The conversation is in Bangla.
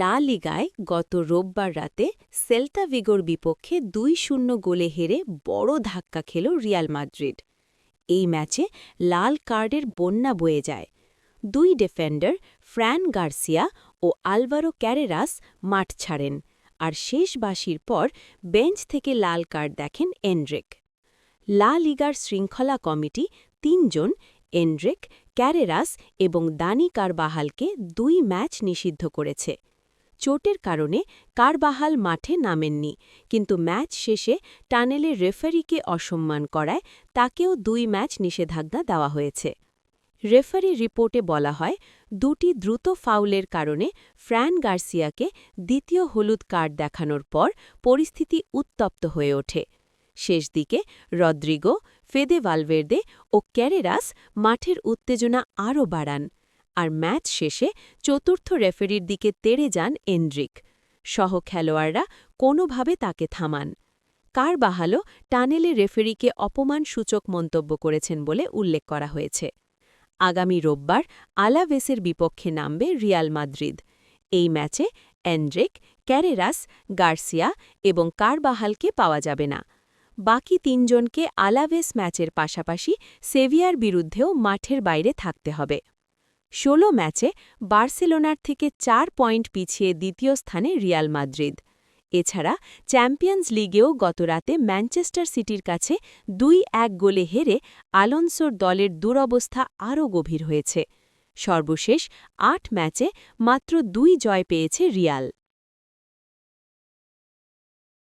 লা লিগায় গত রোববার রাতে সেল্তা ভিগোর বিপক্ষে ২-০ গোলে হেরে বড় ধাক্কা খেল রিয়াল মাদ্রিদ। এই ম্যাচে লাল কার্ডের বন্যা বয়ে যায়। দুই ডিফেন্ডার ফ্র্যান গার্সিয়া ও আলভারো ক্যারেরাস মাঠ ছাড়েন, আর শেষ বাঁশির পর বেঞ্চ থেকে লাল কার্ড দেখেন এনরিক। লা লিগার শৃঙ্খলা কমিটি ৩ জন এনরিক, ক্যারেরাস এবং দানি কারবাহালকে ২ ম্যাচ নিষিদ্ধ করেছে। চোটের কারণে কারবাহাল মাঠে নামেননি, কিন্তু ম্যাচ শেষে টানেলের রেফারিকে অসম্মান করায় তাকেও ২ ম্যাচ নিষেধাজ্ঞা দেওয়া হয়েছে। রেফারি রিপোর্টে বলা হয়, দুটি দ্রুত ফাউলের কারণে ফ্র্যান গার্সিয়াকে দ্বিতীয় হলুদ কার্ড দেখানোর পর পরিস্থিতি উত্তপ্ত হয়ে ওঠে। শেষ দিকে রদ্রিগো, ফেদে ভালভের্দে ও ক্যারেরাস মাঠের উত্তেজনা আরও বাড়ান, আর ম্যাচ শেষে চতুর্থ রেফারির দিকে তেড়ে যান এনরিক। সহ খেলোয়াড়রা কোনোভাবে তাকে থামান। কারবাহালও টানেলে রেফারিকে অপমানসূচক মন্তব্য করেছেন বলে উল্লেখ করা হয়েছে। আগামী রোববার আলাভেসের বিপক্ষে নামবে রিয়াল মাদ্রিদ। এই ম্যাচে এনরিক, ক্যারেরাস, গার্সিয়া এবং কারবাহালকে পাওয়া যাবে না। বাকি ৩ জনকে আলাভেস ম্যাচের পাশাপাশি সেভিয়ার বিরুদ্ধেও মাঠের বাইরে থাকতে হবে। ১৬ ম্যাচে বার্সেলোনার থেকে ৪ পয়েন্ট পিছিয়ে দ্বিতীয় স্থানে রিয়াল মাদ্রিদ। এছাড়া চ্যাম্পিয়ন্স লিগেও গতরাতে ম্যানচেস্টার সিটির কাছে ২-১ গোলে হেরে আলোনসোর দলের দুরবস্থা আরও গভীর হয়েছে। সর্বশেষ ৮ ম্যাচে মাত্র ২ জয় পেয়েছে রিয়াল।